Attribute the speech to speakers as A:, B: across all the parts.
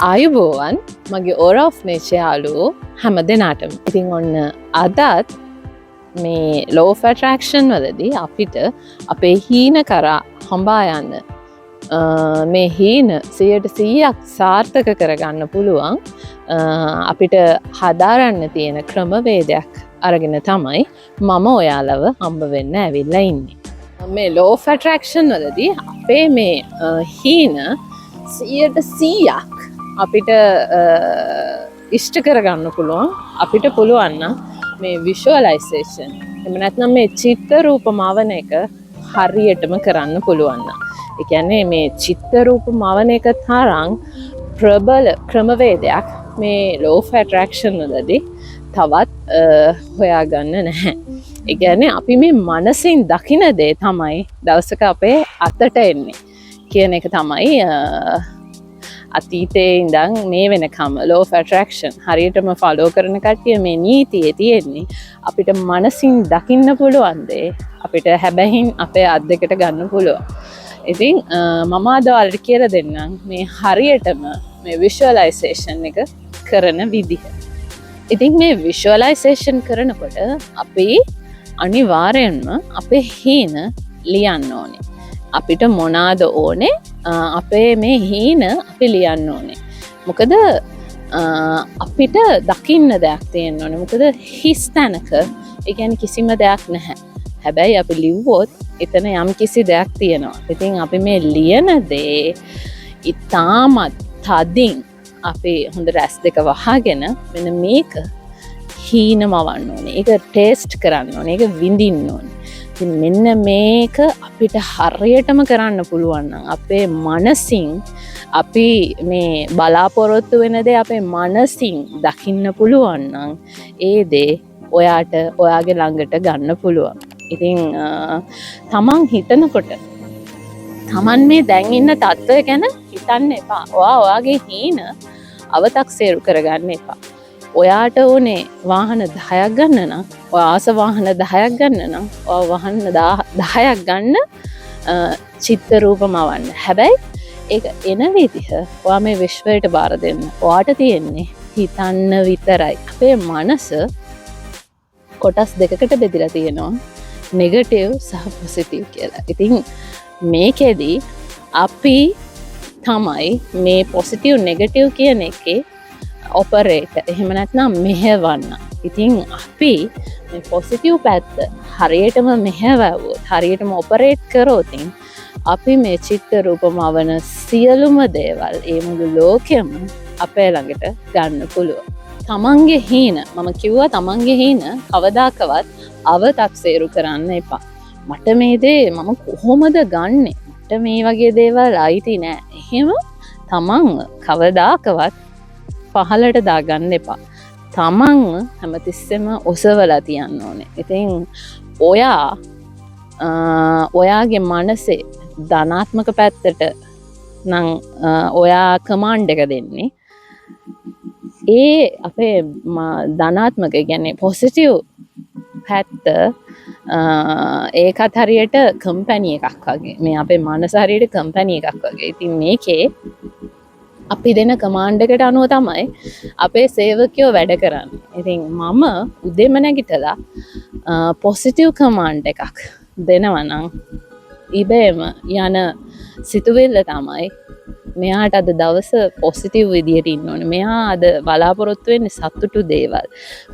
A: ආයුබෝවන් මගේ ඕර of nature යාළුවෝ හැම දෙනාටම. ඉතින් ඔන්න අදත් මේ law of attraction වලදී අපිට අපේ හීන කරා හඹා යන්න මේ හීන 100% සාර්ථක කරගන්න පුළුවන් අපිට හදාරන්න තියෙන ක්‍රමවේදයක් අරගෙන තමයි මම ඔයාලව හම්බ වෙන්න ඇවිල්ලා ඉන්නේ. මේ law of attraction වලදී අපේ මේ හීන 100% අපිට ඉෂ්ට කරගන්න පුළුවන්. අපිට පුළුවන් නම් මේ visualization එහෙම නැත්නම් මේ චිත්ත රූප මවන එක හරියටම කරන්න පුළුවන්. ඒ කියන්නේ මේ චිත්ත රූප මවන එක තරම් ප්‍රබල ක්‍රමවේදයක් මේ law of attraction වලදී තවත් හොයාගන්න නැහැ. ඒ කියන්නේ අපි මේ මනසින් දකින දේ තමයි දවසක අපේ අතට එන්නේ කියන එක තමයි අතීතයේ ඉඳන් මේ වෙනකම් law of attraction හරියටම follow කරන කට්ටිය මේ නීතියේ තියෙන්නේ අපිට මනසින් දකින්න පුළුවන් දේ අපිට හැබැයින් අපේ අත් දෙකට ගන්න පුළුවන්. ඉතින් මම අද ඔයාලට කියලා දෙන්නම් මේ හරියටම මේ visualization එක කරන විදිහ. ඉතින් මේ visualization කරනකොට අපි අනිවාර්යෙන්ම අපේ හීන ලියන්න ඕනේ. අපිට මොනාද ඕනේ අපේ මේ හීන අපි ලියන්න ඕනේ. මොකද අපිට දකින්න දෙයක් තියෙන්න ඕනේ. මොකද හිස් තැනක ඒ කියන්නේ කිසිම දෙයක් නැහැ. හැබැයි අපි ලිව්වොත් එතන යම් කිසි දෙයක් තියෙනවා. ඉතින් අපි මේ ලියන දේ ඉතාමත් තදින් අපි හොඳ රැස් දෙක වහගෙන මෙන්න මේක හීනමවන්න ඕනේ. ඒක ටේස්ට් කරන්න ඕනේ. ඒක විඳින්න ඕනේ. ඉතින් මෙන්න මේක අපිට හරියටම කරන්න පුළුවන් නම් අපේ මනසින් අපි මේ බලාපොරොත්තු වෙන දේ අපේ මනසින් දකින්න පුළුවන් නම් ඒ දේ ඔයාට ඔයාගේ ළඟට ගන්න පුළුවන්. ඉතින් තමන් හිතනකොට තමන් මේ දැන් ඉන්න තත්ත්වය ගැන හිතන්න එපා. ඔයාගේ හීන අවතක්සේරු කරගන්න එපා. ඔයාට ඕනේ වාහන 10ක් ගන්න නම් ඔයා ආස වාහන 10ක් ගන්න නම් ඔයා වාහන 10ක් ගන්න චිත්ත රූපමවන්න. හැබැයි ඒක එන විදිහ ඔයා මේ විශ්වයට බාර දෙන්න. ඔයාට තියෙන්නේ හිතන්න විතරයි. අපේ මනස කොටස් දෙකකට බෙදලා තියෙනවා. නෙගටිව් සහ පොසිටිව් කියලා. ඉතින් මේකෙදී අපි තමයි මේ පොසිටිව් නෙගටිව් කියන එකේ ඔපරේටර් එහෙම නැත්නම් මෙහෙවන්න. ඉතින් අපි මේ පොසිටිව් පැත්ත හරියටම මෙහෙවුවොත් හරියටම ඔපරේට් කරොත් අපි මේ චිත්ත රූපමවන සියලුම දේවල් ඒ මුළු ලෝකෙම අපේ ළඟට ගන්න පුළුවන්. තමන්ගේ හීන මම කිව්වා තමන්ගේ හීන කවදාකවත් අවතක්සේරු කරන්න එපා. මට මේ දේ මම කොහොමද ගන්නෙ? මට මේ වගේ දේවල් අයිති නෑ. එහෙම තමන් කවදාකවත් පහලට දාගන්න එපා. තමන් හැමතිස්සෙම ඔසවලා තියන්න ඕනේ. ඉතින් ඔයාගේ මනසේ ධනාත්මක පැත්තට නම් ඔයා කමාන්ඩ් එක දෙන්නේ. ඒ අපේ ධනාත්මක කියන්නේ පොසිටිව් පැත්ත ඒකත් හරියට කම්පැනි එකක් වගේ. මේ අපේ මනස හරියට කම්පැනි එකක් වගේ. ඉතින් මේකේ අපි දෙන කමාන්ඩ් එකට අනුව තමයි අපේ සේවකයෝ වැඩ කරන්නේ. ඉතින් මම උදේම නැගිටලා පොසිටිව් කමාන්ඩ් එකක් දෙනවා නම් ඉබේම යන සිතුවිල්ල තමයි මෙයාට අද දවස පොසිටිව් විදියට ඉන්න ඕනේ. මෙයා අද බලාපොරොත්තු වෙන්නේ සතුටු දේවල්.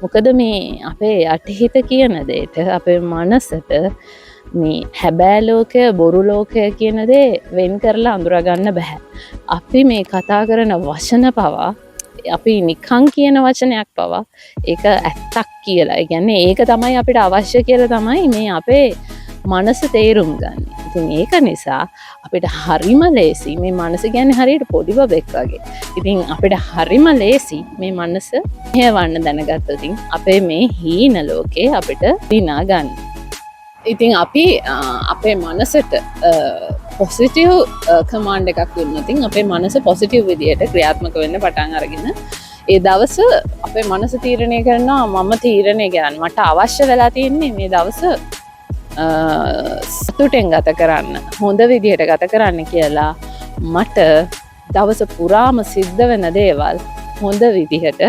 A: මොකද මේ අපේ යටිහිත කියන දෙයට අපේ මනසට මේ හැබෑ ලෝකය බොරු ලෝකය කියන දේ වෙන් කරලා අඳුරා ගන්න බෑ. අපි මේ කතා කරන වචන පවා අපි නිකන් කියන වචනයක් පවා ඒක ඇත්තක් කියලා. ඒ කියන්නේ ඒක තමයි අපිට අවශ්‍ය කියලා තමයි මේ අපේ මනස තේරුම් ගන්න. ඉතින් ඒක නිසා අපිට හරිම ලේසි මේ මනස කියන්නේ හරියට පොඩි බබෙක් වගේ. ඉතින් අපිට හරිම ලේසි මේ මනස හේවන්න දැනගත්තොත් අපේ මේ හීන ලෝකේ අපිට දිනා ගන්න. ඉතින් අපි අපේ මනසට පොසිටිව් කමාන්ඩ් එකක් දුන්නොත් අපේ මනස පොසිටිව් විදියට ක්‍රියාත්මක වෙන්න පටන් අරගෙන ඒ දවස අපේ මනස තීරණය කරනවා මම තීරණය කරන්න මට අවශ්‍ය වෙලා තියෙන්නේ මේ දවස සතුටෙන් ගත කරන්න හොඳ විදියට ගත කරන්න කියලා මට දවස පුරාම සිද්ධ වෙන දේවල් හොඳ විදිහට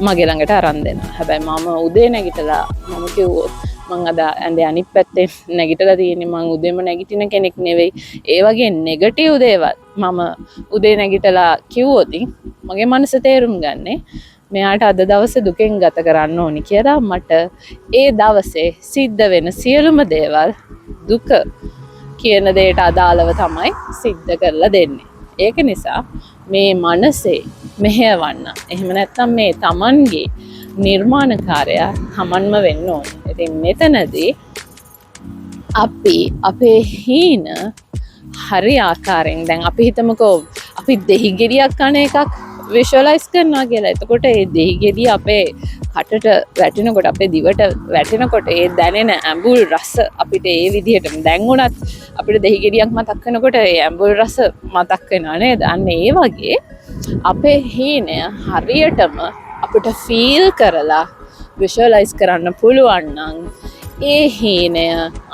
A: මගේ ළඟට අරන් දෙනවා. හැබැයි මම උදේ නැගිටලා මම කිව්වොත් මං අද ඇඳේ අනිත් පැත්තේ නැගිටලා තියෙන්නේ මං උදේම නැගිටින කෙනෙක් නෙවෙයි. ඒ වගේ නෙගටිව් දේවල් මම උදේ නැගිටලා කිව්වොත් මගේ මනස තේරුම් ගන්නේ මෙයාට අද දවසේ දුකෙන් ගත කරන්න ඕනි කියලා. මට ඒ දවසේ සිද්ධ වෙන සියලුම දේවල් දුක කියන දෙයට අදාළව තමයි සිද්ධ කරලා දෙන්නේ. ඒක නිසා මේ මනසේ මෙහෙයවන්න. එහෙම නැත්නම් මේ Tamanගේ නිර්මාණකාරයා Tamanම වෙන්න ඕනේ. ඉතින් මෙතනදී අපි අපේ හීන හරි ආකාරයෙන් දැන් අපි හිතමුකෝ අපි දෙහි ගෙඩියක් කන එකක් විෂුවලයිස් කරනවා කියලා. එතකොට ඒ දෙහි ගෙඩිය අපේ කටට වැටෙනකොට අපේ දිවට වැටෙනකොට ඒ දැනෙන ඇඹුල් රස අපිට ඒ විදිහටම දැන් උනත් අපිට දෙහි ගෙඩියක් මතක් වෙනකොට ඒ ඇඹුල් රස මතක් වෙනවා නේද? අන්න ඒ වගේ අපේ හීනය හරියටම අපිට ෆීල් කරලා විෂුවලයිස් කරන්න පුළුවන් නම් ඒ හීනය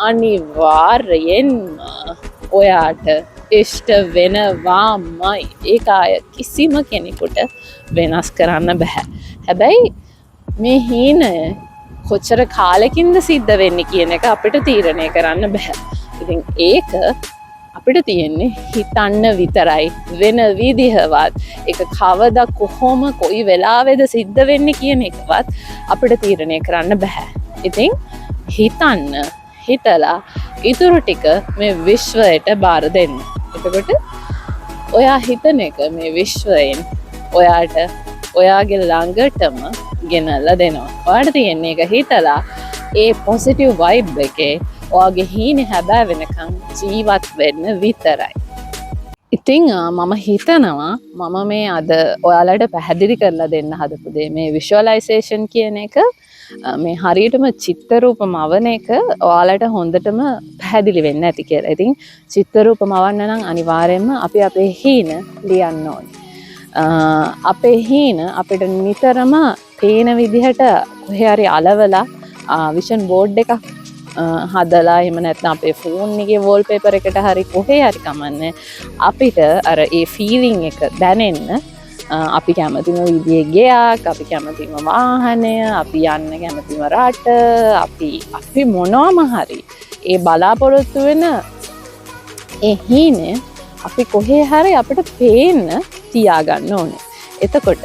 A: අනිවාර්යෙන්ම ඔයාට ඉෂ්ට වෙනවාමයි. ඒක අය කිසිම කෙනෙකුට වෙනස් කරන්න බෑ. හැබැයි මේ හීනය කොච්චර කාලෙකින්ද සිද්ධ වෙන්නේ කියන එක අපිට තීරණය කරන්න බෑ. ඉතින් ඒක අපිට තියෙන්නේ හිතන්න විතරයි. වෙන විදිහවත් ඒක කවදා කොහොම කොයි වෙලාවෙද සිද්ධ වෙන්නේ කියන එකවත් අපිට තීරණය කරන්න බෑ. ඉතින් හිතන්න, හිතලා ඉතුරු ටික මේ විශ්වයට බාර දෙන්න. එතකොට ඔයා හිතන එක මේ විශ්වයෙන් ඔයාට ඔයාගේ ළඟටම ගෙනල්ලා දෙනවා. ඔයාට තියෙන්නේ ඒක හිතලා ඒ පොසිටිව් වයිබ් එකේ ඔයාගේ හීනේ හැබෑ වෙනකන් ජීවත් වෙන්න විතරයි. ඉතින් මම හිතනවා මම මේ අද ඔයාලට පැහැදිලි කරලා දෙන්න හදපු දේ මේ විෂුවලයිසේෂන් කියන එක මේ හරියටම චිත්ත රූප මවන එක ඔයාලට හොඳටම පැහැදිලි වෙන්න ඇති කියලා. ඉතින් චිත්ත රූප මවන්න නම් අනිවාර්යයෙන්ම අපි අපේ හීන ලියන්න ඕනේ. අපේ හීන අපිට නිතරම පේන විදිහට කොහේ හරි අලවලා විෂන් බෝඩ් එකක් හදලා එහෙම නැත්නම් අපේ ෆෝන් එකේ වෝල්පේපර් එකට හරි කොහේ හරි කමන්නේ අපිට අර ඒ ෆීලිං එක දැනෙන්න අපි කැමතිම විදිහේ ගෙයක්, අපි කැමතිම වාහනය, අපි යන්න කැමතිම රට, අපි මොනවාම හරි ඒ බලාපොරොත්තු වෙන ඒ හීනේ අපි කොහේ හරි අපිට පේන්න තියාගන්න ඕනේ. එතකොට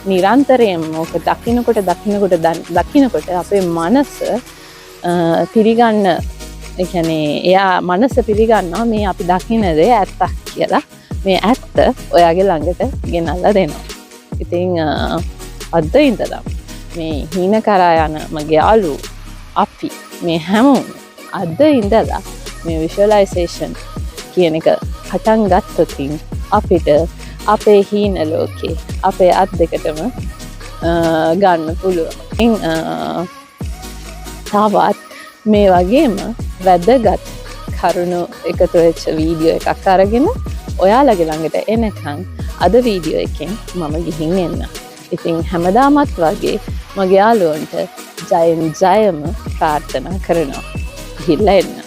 A: නිරන්තරයෙන්ම ඔක දකින්නකොට අපේ මනස පිළිගන්න, ඒ කියන්නේ එයා මනස පිළිගන්නවා මේ අපි දකින්න දේ ඇත්තක් කියලා. මේ ඇත්ත ඔයාගේ ළඟට ගෙනල්ලා දෙනවා. ඉතින් අද ඉඳලා මේ හීන කරා යන මගේ යාළුවෝ අපි මේ හැමෝම අද ඉඳලා මේ විෂුවලයිසේෂන් කියන එක පටන් ගත්තොතින් අපිට අපේ හීන ලෝකේ අපේ අත් දෙකටම ගන්න පුළුවන්. තවත් මේ වගේම වැදගත් කරුණු එකතු වෙච්ච වීඩියෝ එකක් අරගෙන ඔයාලගේ ළඟට එනකන් අද වීඩියෝ එකෙන් මම ගිහින් එන්න. ඉතින් හැමදාමත් වගේ මගේ යාළුවන්ට ජයෙන් ජයම ප්‍රාර්ථනා කරනවා. ගිහිල්ලා එන්න.